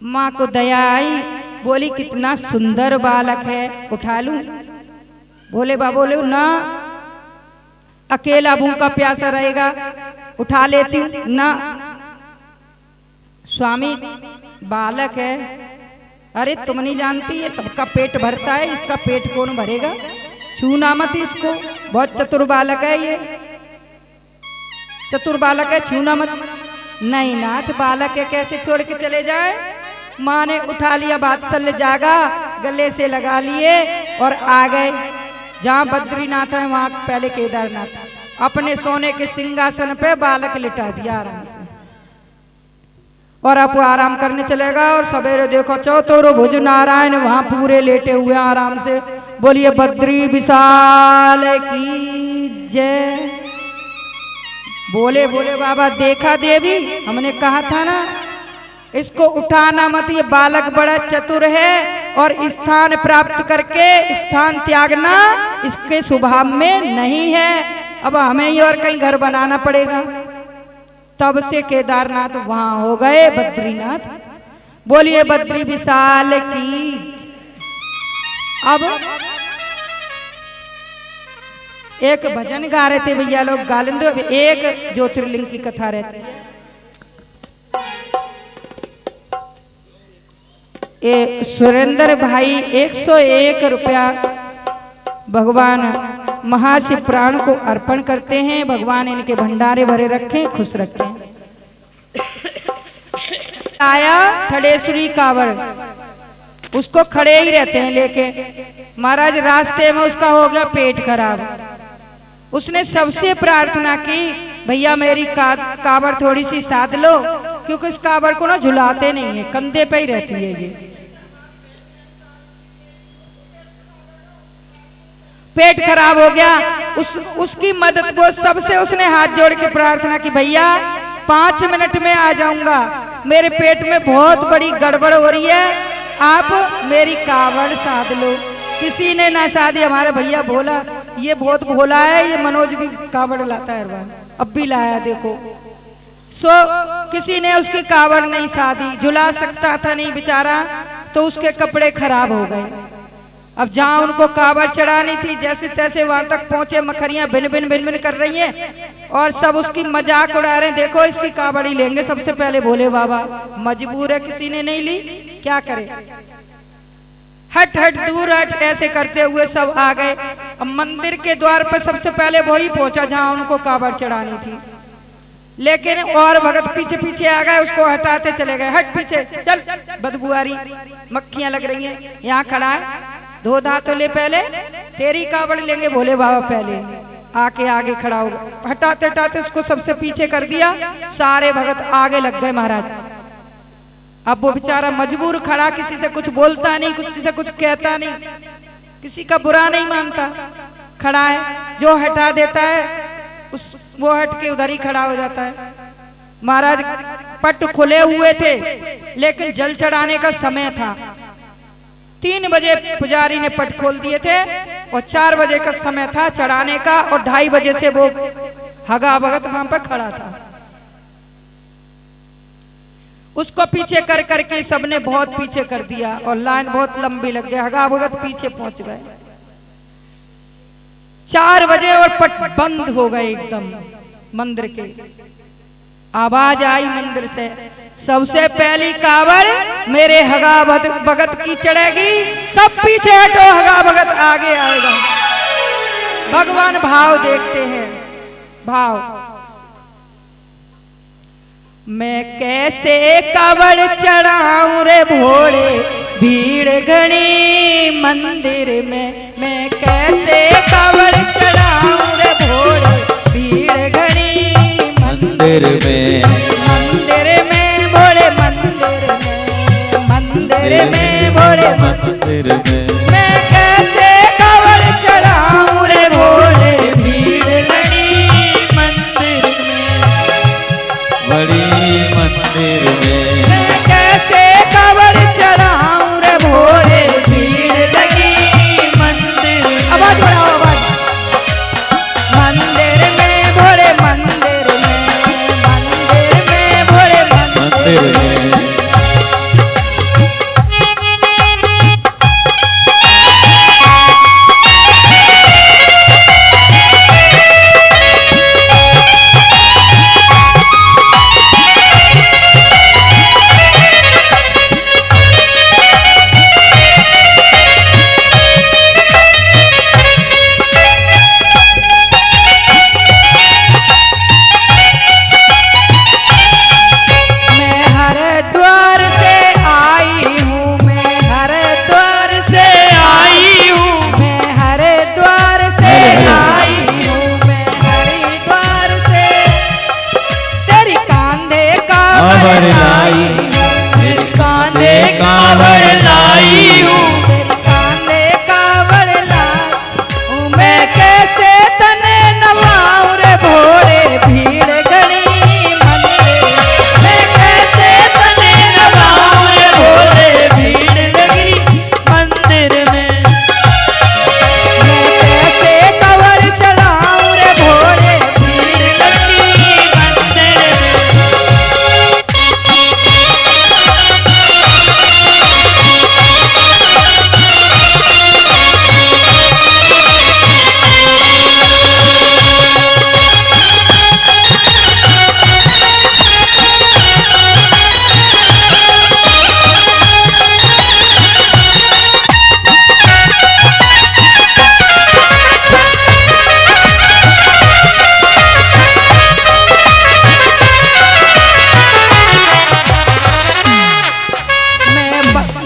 माँ को दया आई, बोली कितना सुंदर बालक है, उठा लूं। भोले बाबा बोले ना, अकेला भूखा प्यासा रहेगा, उठा लेती हूं ना। स्वामी बालक है। अरे तुम नहीं जानती ये सबका पेट भरता है, इसका पेट कौन भरेगा, छूना मत इसको, बहुत चतुर बालक है ये। चतुर बालक है, छूना मत। नहीं नाथ, बालक है, कैसे छोड़ के चले जाए। माँ ने उठा लिया, वात्सल्य जागा, गले से लगा लिए और आ गए जहाँ बद्रीनाथ है, वहां पहले केदारनाथ। अपने सोने के सिंहासन पे बालक लिटा दिया आराम से, और अब वो आराम करने चलेगा। और सवेरे देखो चौतोरो भुज नारायण वहां पूरे लेटे हुए आराम से। बोलिए बद्री विशाल की जय। बोले बोले बाबा देखा देवी, हमने कहा था ना इसको उठाना मत, ये बालक बड़ा चतुर है और स्थान प्राप्त करके स्थान त्यागना इसके स्वभाव में नहीं है। अब हमें ही और कहीं घर बनाना पड़ेगा। तब से केदारनाथ वहां हो गए बद्रीनाथ। बोलिए बद्री विशाल की। अब एक भजन गा रहे थे भैया लोग, गा लेंगे। एक ज्योतिर्लिंग की कथा रहती है। ये सुरेंद्र भाई 101 रुपया भगवान महाशिव प्राण को अर्पण करते हैं। भगवान इनके भंडारे भरे रखें, खुश रखें। आया ठडेश्वरी कावड़, उसको खड़े ही रहते हैं लेके। महाराज रास्ते में उसका हो गया पेट खराब। उसने सबसे प्रार्थना की, भैया मेरी कावड़ थोड़ी सी साध लो, क्योंकि इस कावड़ को ना झुलाते नहीं है, कंधे पे ही रहती है ये। पेट खराब हो गया, उसकी मदद वो सबसे उसने हाथ जोड़ के प्रार्थना की, भैया 5 मिनट में आ जाऊंगा, मेरे पेट में बहुत बड़ी गड़बड़ हो रही है, आप मेरी कावड़ साध लो। किसी ने ना साधी। हमारा भैया भोला, ये बहुत भोला है, ये मनोज भी कावड़ लाता है, अब भी लाया देखो। किसी ने उसकी कावड़ नहीं साधी, झुला सकता था नहीं बेचारा, तो उसके कपड़े खराब हो गए। अब जहाँ उनको कावड़ चढ़ानी थी जैसे तैसे वहां तक पहुंचे, मखरियां भिन भिन भिन भिन कर रही हैं और सब उसकी मजाक उड़ा रहे हैं, देखो इसकी कावड़ ही लेंगे सबसे पहले। भोले बाबा मजबूर है, किसी ने नहीं ली, क्या करे। हट हट दूर हट ऐसे करते हुए सब आ गए। अब मंदिर के द्वार पर सबसे पहले वही पहुंचा जहां उनको कावड़ चढ़ानी थी, लेकिन और भगत पीछे पीछे आ गए, उसको हटाते चले गए। हट पीछे चल, बदबू आ रही, मक्खियां लग रही हैं, यहाँ खड़ा है, धो धा तो ले पहले, तेरी कावड़ लेंगे भोले बाबा पहले। आके आगे खड़ा हो गया, हटाते हटाते उसको सबसे पीछे कर दिया, सारे भगत आगे लग गए महाराज। अब वो बेचारा मजबूर खड़ा, किसी से कुछ बोलता नहीं, किसी से कुछ कहता नहीं, किसी का बुरा नहीं मानता, खड़ा है। जो हटा देता है वो हट के उधर ही खड़ा हो जाता है। महाराज पट खुले हुए थे, लेकिन जल चढ़ाने का समय था। 3 बजे पुजारी ने पट खोल दिए थे और 4 बजे का समय था चढ़ाने का, और 2:30 बजे से वो हगा भगत वहां पर खड़ा था। उसको पीछे कर करके सबने बहुत पीछे कर दिया और लाइन बहुत लंबी लग गई, हगा भगत पीछे पहुंच गए। 4 बजे और पट बंद हो गए एकदम मंदिर के। आवाज आई मंदिर से, सबसे पहली कावड़ मेरे हगा भगत की चढ़ेगी, सब पीछे हटो, हगा भगत आगे आएगा। भगवान भाव देखते हैं, भाव। मैं कैसे कावड़ चढ़ाऊं रे भोले, भीड़ घनी मंदिर में। मैं कैसे कावड़ चढ़ाऊं रे भोले, भीड़ घनी मंदिर में। मंदिर में भोले मंदिर में, मंदिर में भोले मंदिर में। मैं कैसे कावड़ चढ़ाऊं रे भोले, भीड़ घनी मंदिर में, बड़ी मंदिर में। मैं कैसे कावड़ चढ़ाऊं रे भोले, भीड़ लगी मंदिर में। आवाज बढ़ाओ, आवाज। मंदिर में भोले मंदिर में, मंदिर में भोले मंदिर में। कांवर लाई, तेरे कांधे कांवर लाई हूँ। तेरे कांधे कांवर लाई हूँ। मैं कैसे तने नवाऊं रे भोले, भीड़ घड़ी मंदिर। मैं कैसे तने नवाऊं रे भोले, भीड़ लगी मंदिर में। मैं कैसे कंवर चलाऊं रे भोले, भीड़ लगी मंदिर में।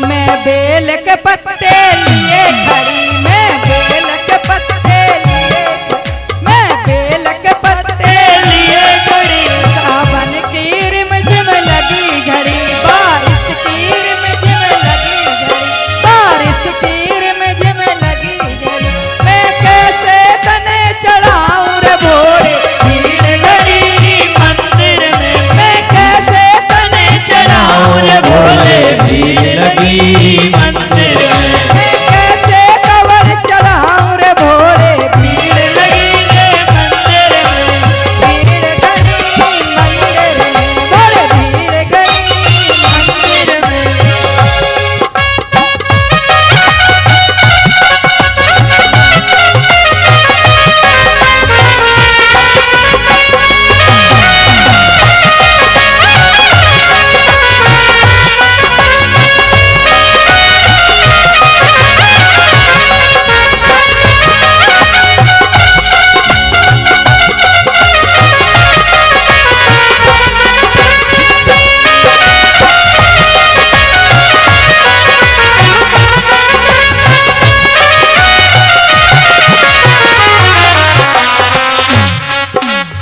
मैं बेल के पत्ते लिए खड़ी, मैं बेल के पत्ते लिए, मैं बेल के पत्ते लिए खड़ी। सावन की रिमझिम लगी झड़ी, बारिश की रिमझिम लगी झड़ी, बारिश की रिमझिम लगी झड़ी। मैं कैसे तने चढ़ाऊं रे भोले, भीड़ लगी मंदिर में। मैं कैसे तने चढ़ाऊं रे भोले, भीड़ लगी मंदिर में। मैं कैसे कंवर चढ़ाऊं रे भोले, भीड़ लगी रे मंदिर में। भीड़ घड़ी मंदिर में, भोले भीड़ घड़ी मंदिर मंदिर में।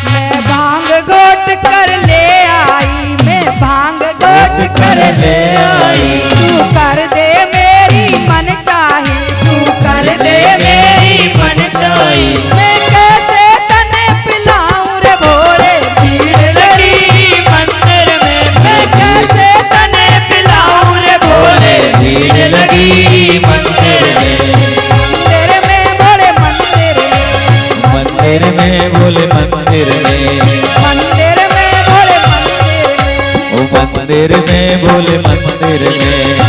मैं भांग घोट कर ले आई, मैं भांग घोट कर ले आई। तू कर दे मेरी मन चाही, तू कर दे मेरी मन चाही। मैं कैसे तने पिलाऊं रे भोले, भीड़ लगी मंदिर में। मैं कैसे तने पिलाऊं रे भोले, भीड़ लगी मंदिर में। मंदिर में भोले मंदिर में, मंदिर में भोले मंदिर में। मंदिर में भोले मंदिर में। ओ मंदिर में भोले मंदिर में।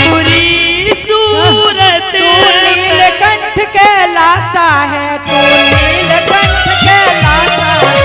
बुरी सूरत तू नीलकंठ कैलासा है, तू नीलकंठ कैलासा है,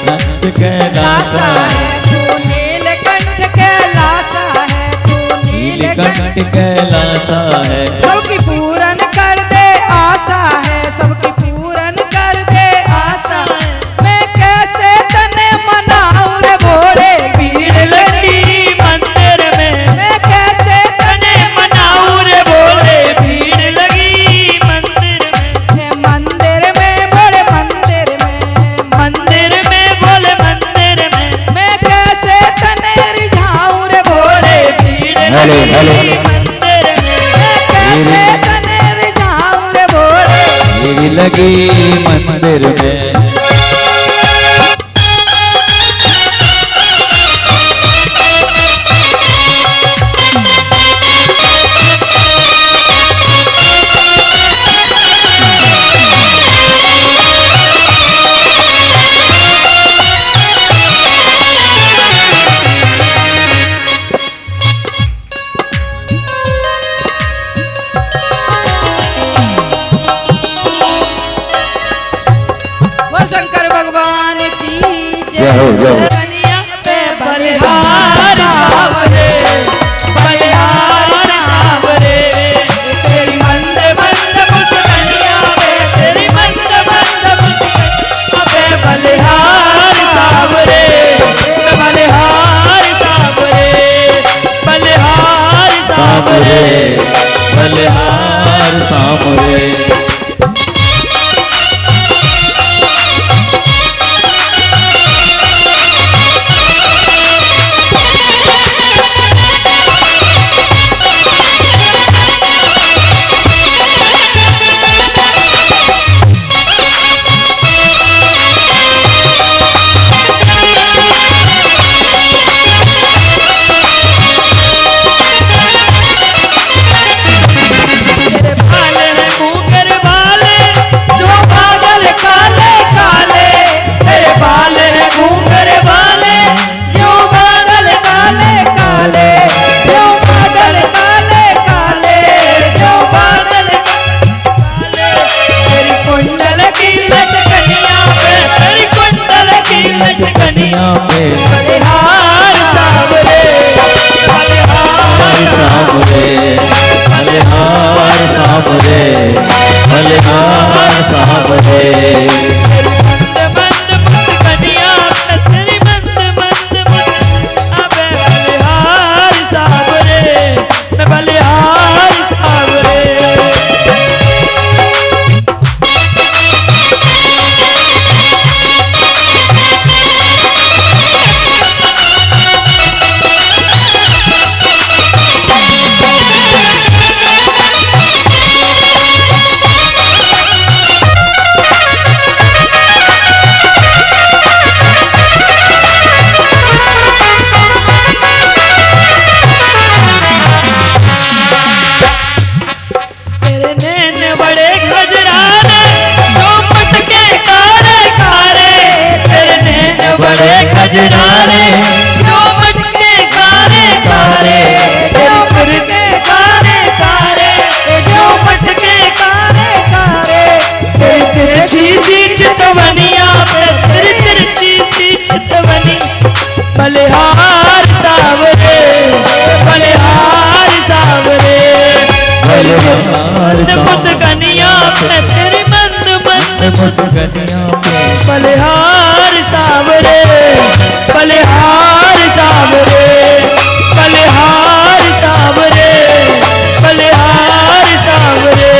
कंठ कैलासा है, तू नीलकंठ कैलासा है, तू नीलकंठ नीलकंठ कैलासा है। सबकी पूरन कर दे आशा है, सबकी पूरन कर दे आशा है। मैं कैसे तने मनाऊं रे भोले, भीड़ लगी मंदिर में। मैं कैसे तने मनाऊं रे भोले, भीड़ लगी मंदिर में। मैं मंदिर में भोले मंदिर में, मंदिर में भोले मंदिर में। मैं कैसे तने रिझाऊं रे भोले, भीड़ हेलो, हेलो। लगी मंदिर में। मैं कैसे तने रिझाऊं रे भोले। भीड़ लगी मंदिर में। जाओ जाओ कनिया पे बलिहार सावरे, बलिहार सावरे। तेरी मंद मंद मुस्कनिया पे, तेरी मंद मंद मुस्कनिया पे बलिहार सावरे, बलिहार सावरे, बलिहार सावरे। बलिहार सामरे। कनिया पे बलिहार सावरे, बलिहार सामरे। बलिहार सामरे। बलिहार सामरे। मंद मुस्कनिया पे, तेरी मंद मंद मुस्कनिया पे बलिहार सावरे, मैं बलिहार सावरे। तेरे नैन बड़े खजरारे, चौपट के कारे कारे। तेरे नैन बड़े खजरारे, चौपट के कारे कारे। तेरे के कारे कारे, चौपट के कारे कारे। तेरी तिरछी सी चितवनिया पे, तेरी तिरछी सी चितवनी। बलिहार सावरे, बलिहार सावरे। बलिहार मुस्कनिया पे, तेरी मंद मंद मुस्कनिया पे बलिहार सावरे, बलिहार सावरे, बलिहार सावरे, बलिहार सावरे।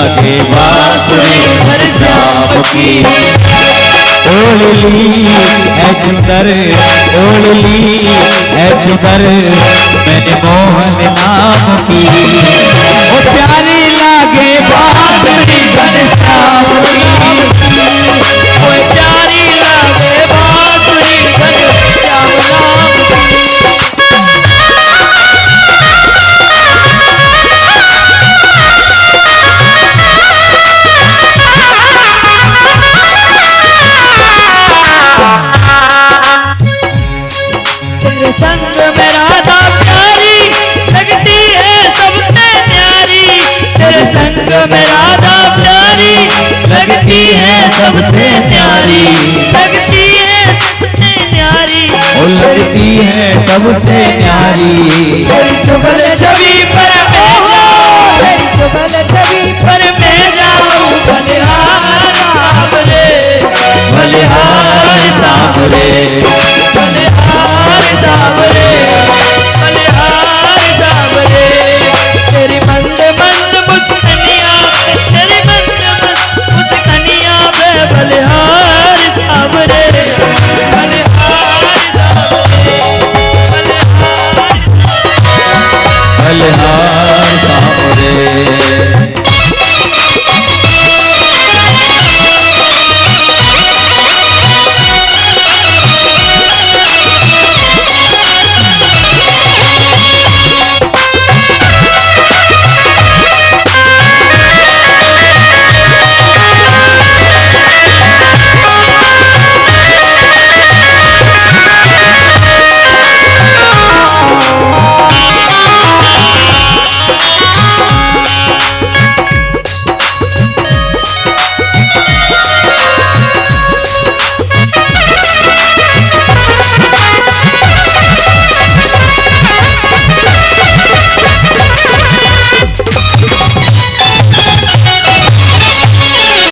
लागे बांसुरी घनश्याम की। ओढ़ ली है चुंदर, ओढ़ ली है चुंदर मैंने मोहन नाम की। ओ प्यारी लागे बांसुरी घनश्याम की। ओए प्यारी लागे बांसुरी घनश्याम राम की। तेरे संग में राधा प्यारी लगती है सबसे न्यारी। तेरे संग में राधा प्यारी लगती है सबसे न्यारी, लगती है सबसे न्यारी। ओ लगती है सबसे न्यारी। तेरी चुगल छवि पर मैं जाऊं, तेरी चुगल छवि पर मैं जाऊं बलिहार सामने, बलिहार सामने।